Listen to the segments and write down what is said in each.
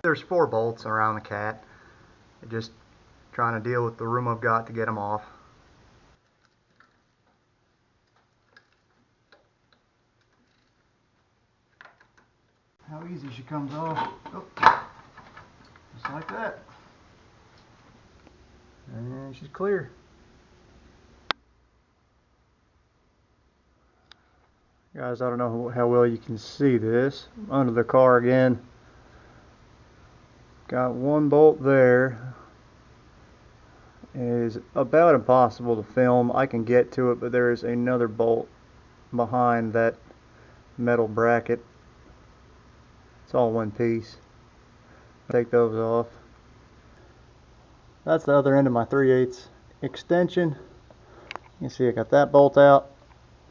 There's 4 bolts around the cat. Just trying to deal with the room I've got to get them off. How easy she comes off. Oh, just like that. And she's clear. Guys, I don't know how well you can see this. Under the car again. Got 1 bolt there. It is about impossible to film. I can get to it, but there is another bolt behind that metal bracket. It's all one piece. Take those off. That's the other end of my 3/8 extension. You can see I got that bolt out.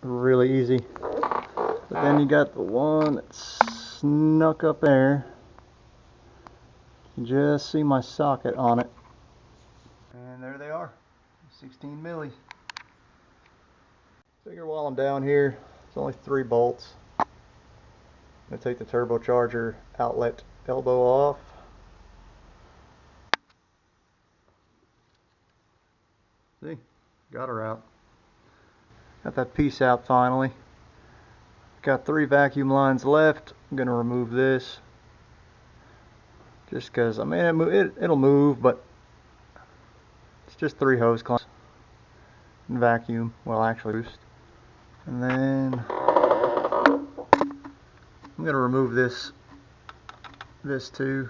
Really easy. But then you got the one that's snuck up there. You can just see my socket on it. And there they are. 16 milli. Figure while I'm down here, it's only 3 bolts. I'm going to take the turbocharger outlet elbow off. See, got her out. Got that piece out finally. Got 3 vacuum lines left. I'm going to remove this. Just because, I mean, it'll move, but it's just 3 hose clamps and vacuum. Well, actually, and then I'm going to remove this too.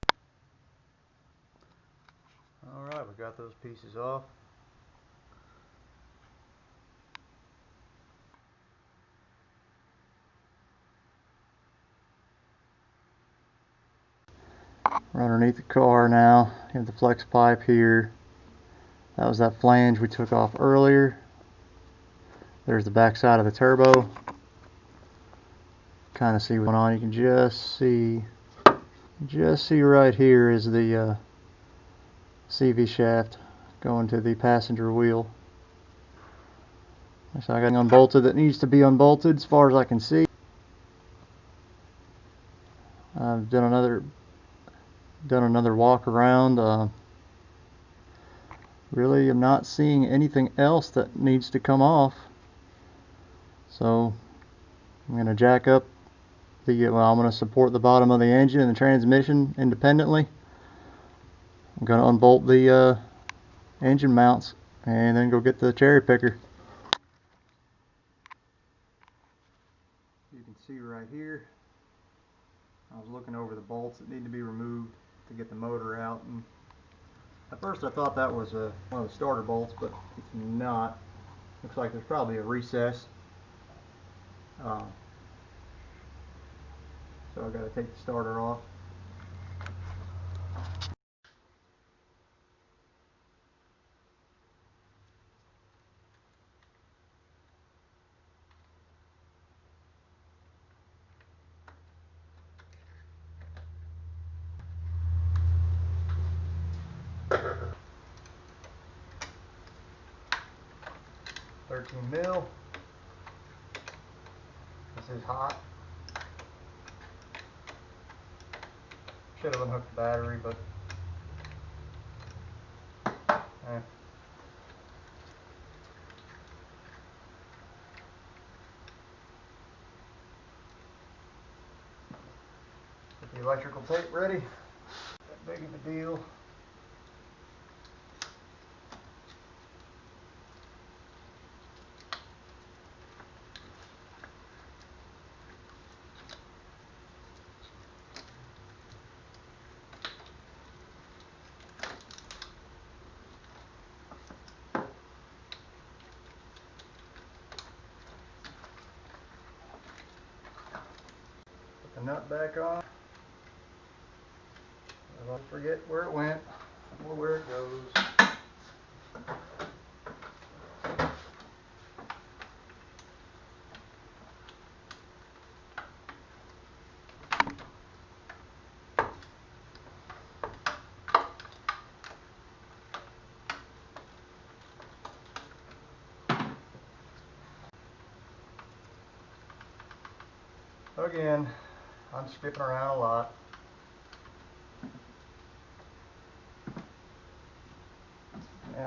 Alright, we got those pieces off. We're underneath the car now. You have the flex pipe here. That was that flange we took off earlier. There's the back side of the turbo. Kind of see what's going on. You can just see right here is the CV shaft going to the passenger wheel. So I got unbolted that needs to be unbolted as far as I can see. I've done another walk around. Really am not seeing anything else that needs to come off. So I'm going to jack up I'm going to support the bottom of the engine and the transmission independently. I'm going to unbolt the engine mounts and then go get the cherry picker. You can see right here, I was looking over the bolts that need to be removed to get the motor out, and at first I thought that was one of the starter bolts, but it's not. Looks like there's probably a recess. So I've got to take the starter off. $13 mil. This is hot. Should have unhooked the battery, but Get the electrical tape ready. That big of a deal. Put the nut back on. I don't forget where it went or where it goes. Again, I'm skipping around a lot.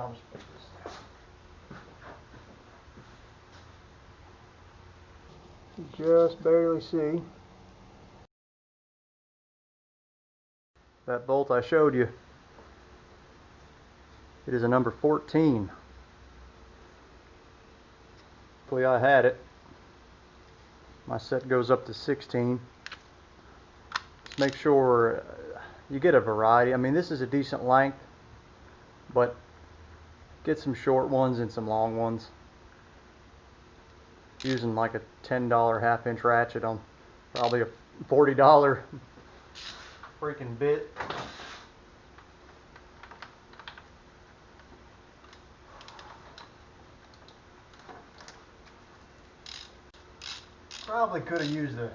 I'll just put this down. You just barely see that bolt I showed you. It is a number 14. Hopefully I had it. My set goes up to 16. Just make sure you get a variety. I mean, this is a decent length, but get some short ones and some long ones. Using like a $10 1/2-inch ratchet on probably a $40 freaking bit. Probably could have used a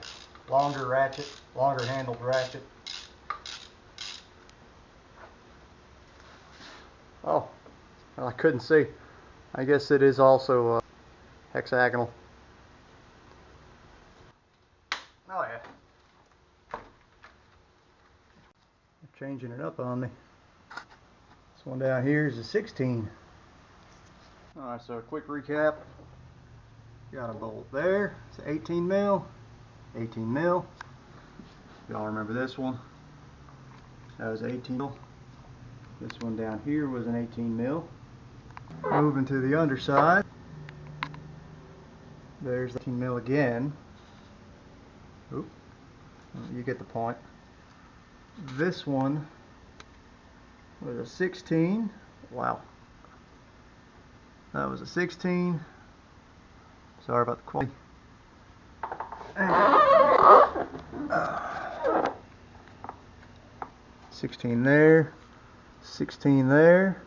longer ratchet, longer handled ratchet. Oh, well, I couldn't see. I guess it is also hexagonal. Oh yeah. They're changing it up on me. This one down here is a 16. Alright, so a quick recap. Got a bolt there. It's an 18 mil. 18 mil. Y'all remember this one? That was 18 mil. This one down here was an 18 mil. Moving to the underside. There's 18 mil again. Oop. You get the point. This one was a 16. Wow. That was a 16. Sorry about the quality. 16 there. 16 there.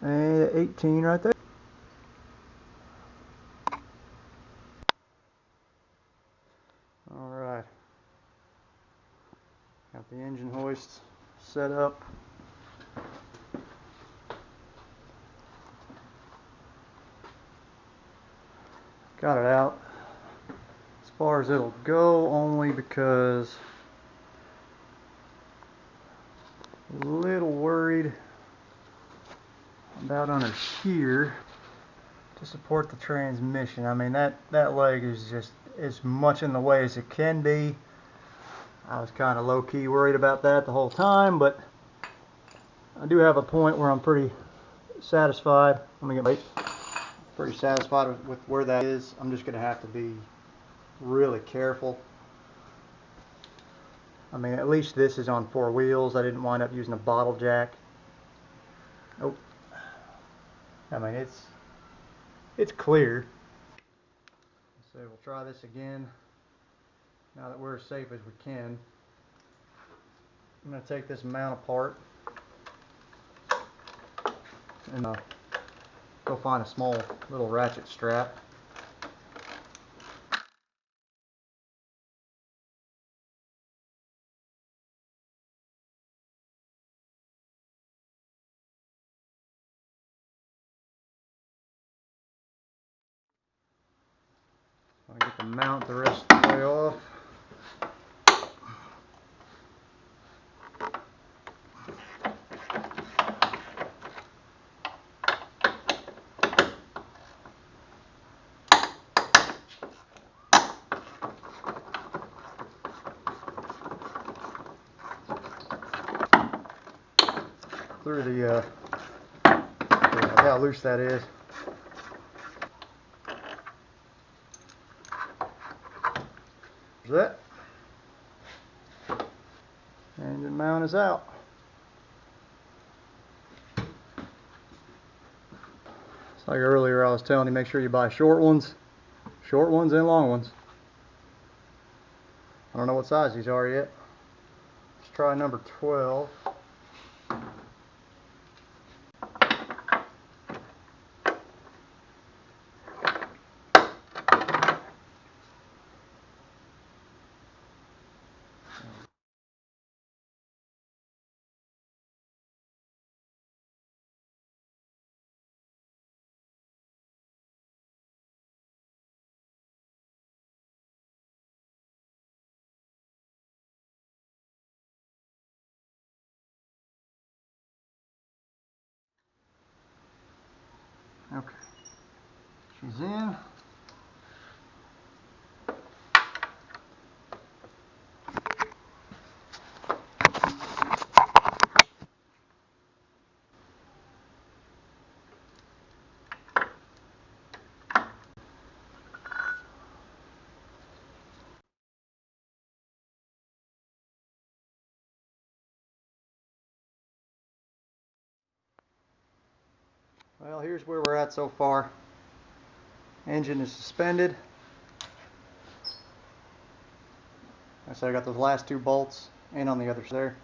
And 18 right there. Alright. Got the engine hoist set up. Got it out as far as it'll go, only because I'm a little worried about under here to support the transmission. I mean, that leg is just as much in the way as it can be. I was kind of low-key worried about that the whole time, but I do have a point where I'm pretty satisfied. Let me get my pretty satisfied with where that is. I'm just going to have to be really careful. I mean, at least this is on 4 wheels. I didn't wind up using a bottle jack. Oh, I mean, it's clear. So we'll try this again now that we're as safe as we can. I'm going to take this mount apart and go find a small little ratchet strap. I'll get the mount the rest of the way off. Through the how loose that is. There's that. Engine mount is out. It's like earlier I was telling you, make sure you buy short ones and long ones. I don't know what size these are yet. Let's try number 12. Okay, she's in. Well, here's where we're at so far. Engine is suspended. Like I said, I got those last two bolts in on the other side there.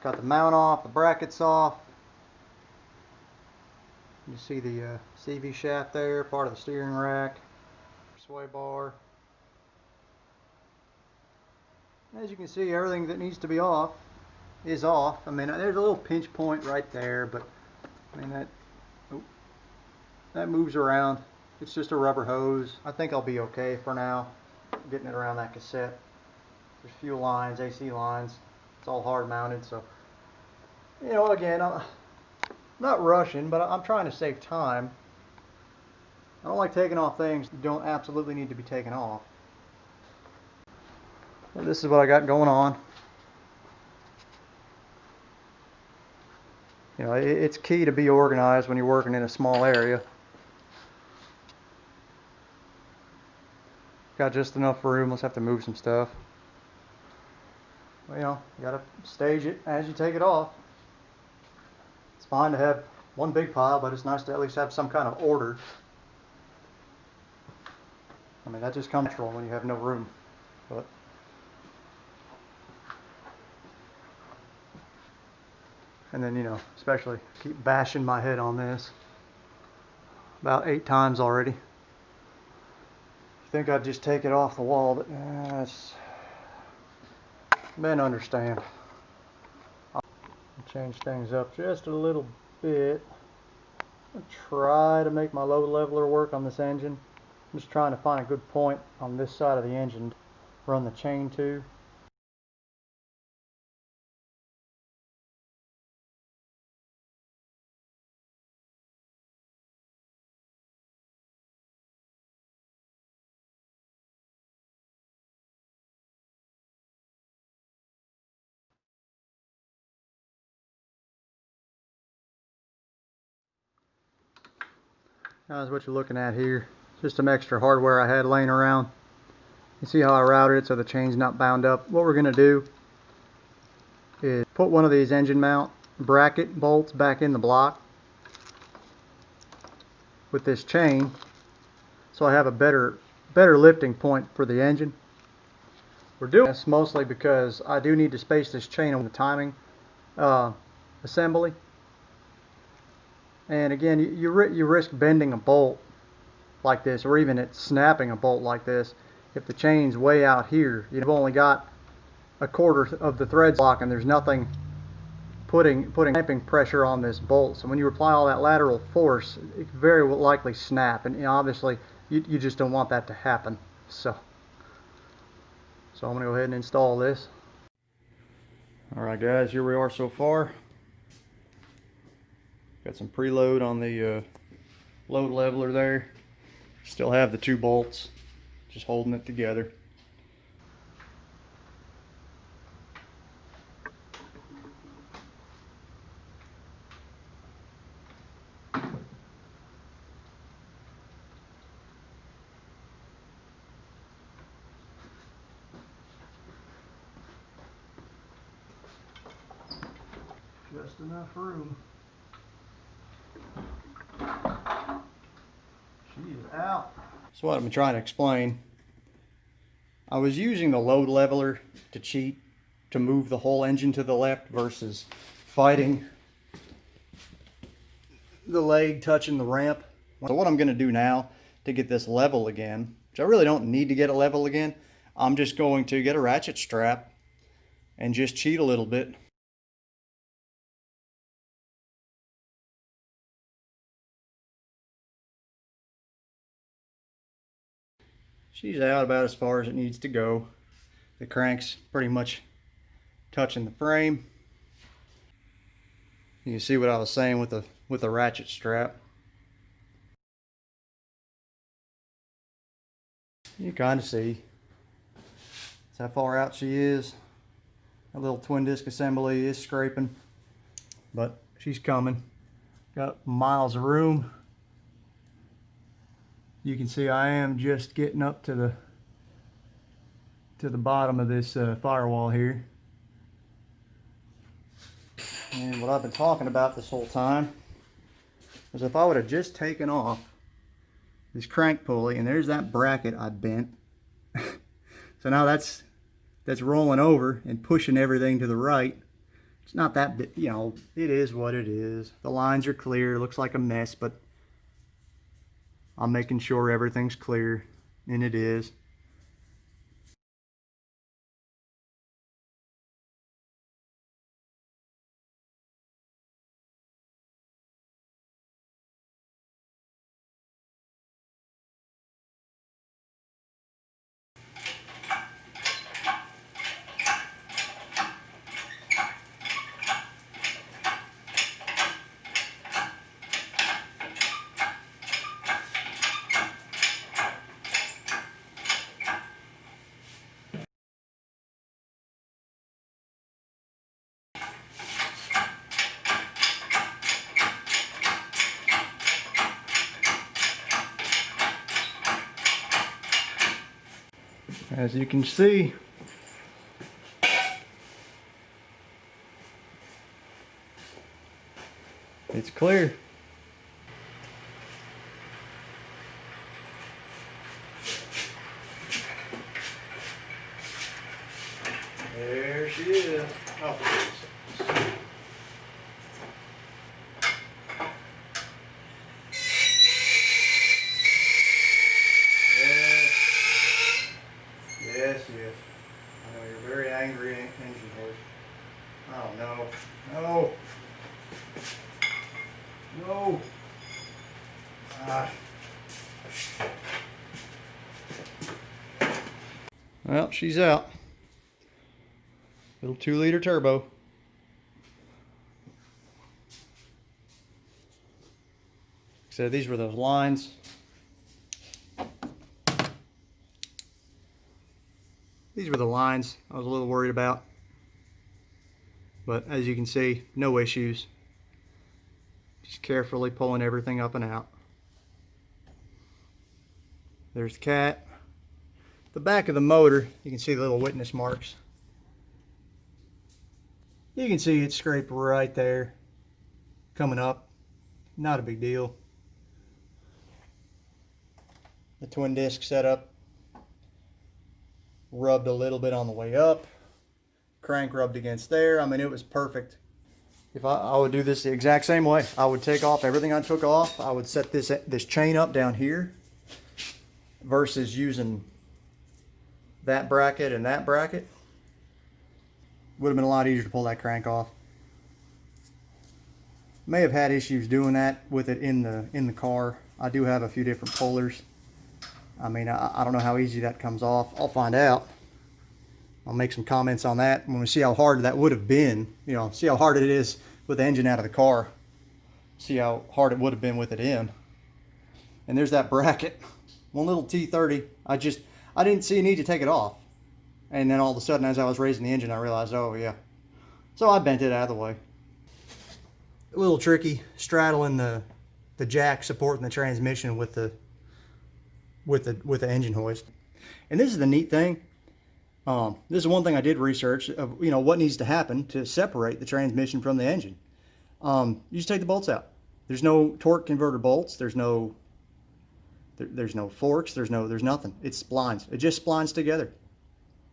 Got the mount off, the brackets off. You see the CV shaft there, part of the steering rack, sway bar. As you can see, everything that needs to be off is off. I mean, there's a little pinch point right there, but I mean that moves around. It's just a rubber hose. I think I'll be okay for now, getting it around that cassette. There's fuel lines, AC lines. It's all hard mounted, so you know, again, I'm not rushing, but I'm trying to save time. I don't like taking off things that don't absolutely need to be taken off. Well, this is what I got going on. You know, it's key to be organized when you're working in a small area. Got just enough room. Let's have to move some stuff. Well, you know, you gotta stage it as you take it off. It's fine to have one big pile, but it's nice to at least have some kind of order. I mean, that just comes natural when you have no room. But and then, you know, especially keep bashing my head on this about 8 times already. I think I'd just take it off the wall, but it's men understand. I'll change things up just a little bit. I'll try to make my load leveler work on this engine. I'm just trying to find a good point on this side of the engine to run the chain to. That's what you're looking at here. Just some extra hardware I had laying around. You see how I routed it so the chain's not bound up. What we're going to do is put one of these engine mount bracket bolts back in the block with this chain, so I have a better lifting point for the engine. We're doing this mostly because I do need to space this chain on the timing assembly. And again, you risk bending a bolt like this, or even it snapping a bolt like this, if the chain's way out here. You've only got a quarter of the threads lock, and there's nothing putting clamping pressure on this bolt. So when you apply all that lateral force, it could very likely snap, and you know, obviously you just don't want that to happen. So I'm going to go ahead and install this. Alright guys, here we are so far. Got some preload on the load leveler there. Still have the 2 bolts, just holding it together. Just enough room. She is out. So what I'm trying to explain, I was using the load leveler to cheat, to move the whole engine to the left versus fighting the leg touching the ramp. So what I'm going to do now to get this level again, which I really don't need to get it level again, I'm just going to get a ratchet strap and just cheat a little bit. She's out about as far as it needs to go. The crank's pretty much touching the frame. You can see what I was saying with the ratchet strap. You kind of see. That's how far out she is. That little twin disc assembly is scraping, but she's coming. Got miles of room. You can see I am just getting up to the bottom of this firewall here. And what I've been talking about this whole time was if I would have just taken off this crank pulley, and there's that bracket I bent. So now that's rolling over and pushing everything to the right. It's not that big, you know, it is what it is. The lines are clear, it looks like a mess, but I'm making sure everything's clear, and it is. As you can see, it's clear. There she is. Oh, yes. I know you're very angry, engine horse. Oh no. No. No. Ah. Well, she's out. Little 2-liter turbo. So these were those lines. These were the lines I was a little worried about. But as you can see, no issues. Just carefully pulling everything up and out. There's the cat. The back of the motor, you can see the little witness marks. You can see it scraped right there, coming up. Not a big deal. The twin disc setup rubbed a little bit on the way up. Crank rubbed against there. I mean, it was perfect. If I would do this the exact same way. I would take off everything I took off. I would set this chain up down here versus using that bracket and that bracket. Would have been a lot easier to pull that crank off. May have had issues doing that with it in the car. I do have a few different pullers. I mean, I don't know how easy that comes off. I'll find out. I'll make some comments on that when we see how hard that would have been. You know, see how hard it is with the engine out of the car. See how hard it would have been with it in. And there's that bracket. One little T30. I didn't see a need to take it off. And then all of a sudden, as I was raising the engine, I realized, oh yeah. So I bent it out of the way. A little tricky, straddling the jack supporting the transmission with the engine hoist. And this is the neat thing. This is one thing I did research of, you know, what needs to happen to separate the transmission from the engine. You just take the bolts out. There's no torque converter bolts. There's no forks. There's nothing. It splines. It just splines together.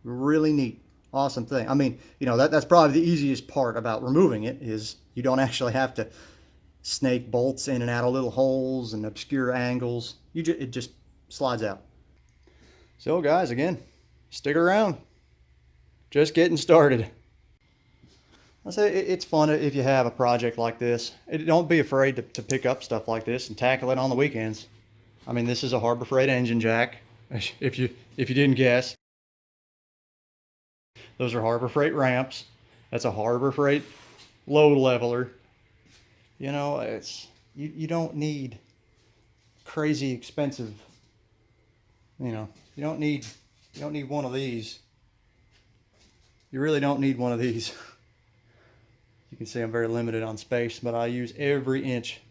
Really neat, awesome thing. I mean, you know, that's probably the easiest part about removing it is you don't actually have to snake bolts in and out of little holes and obscure angles. It just slides out. So guys, again, stick around. Just getting started. I say it's fun if you have a project like this. Don't be afraid to pick up stuff like this and tackle it on the weekends. I mean, this is a Harbor Freight engine jack, if you didn't guess. Those are Harbor Freight ramps. That's a Harbor Freight load leveler. You know, you don't need crazy expensive, you know, You don't need one of these. You really don't need one of these. You can see I'm very limited on space, but I use every inch